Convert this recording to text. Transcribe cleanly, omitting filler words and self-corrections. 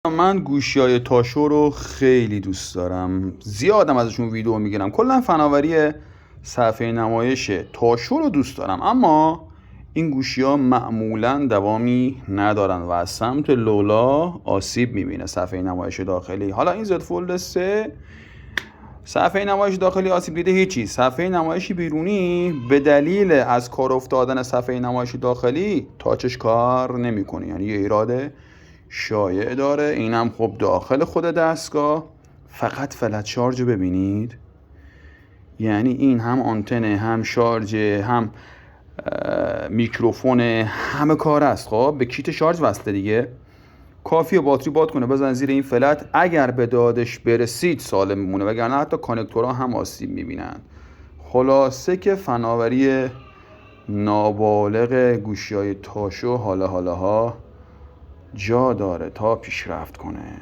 من گوشیای تاشو رو خیلی دوست دارم، زیادم ازشون ویدیو میگیرم. کلا فناوری صفحه نمایش تاشو رو دوست دارم، اما این گوشی ها معمولا دوامی ندارن و از سمت لولا آسیب میبینه صفحه نمایش داخلی. حالا این زد فولد 3 صفحه نمایش داخلی آسیب دیده هیچی، صفحه نمایش بیرونی به دلیل از کار افتادن صفحه نمایش داخلی تاچش کار نمیکنه، یعنی یه ایراد شایع داره. اینم خب داخل خود دستگاه فقط فلت شارژ ببینید، یعنی این هم آنتنه، هم شارژ، هم میکروفون، همه کار است. خب به کیت شارژ وصله دیگه، کافیه باتری باد کنه بزن زیر این فلت، اگر به دادش برسید سالم میمونه، وگرنه حتی کانکتورها هم آسیب میبینن. خلاصه که فناوری نابالغ گوشی‌های تاشو حالا ها جا داره تا پیشرفت کنه.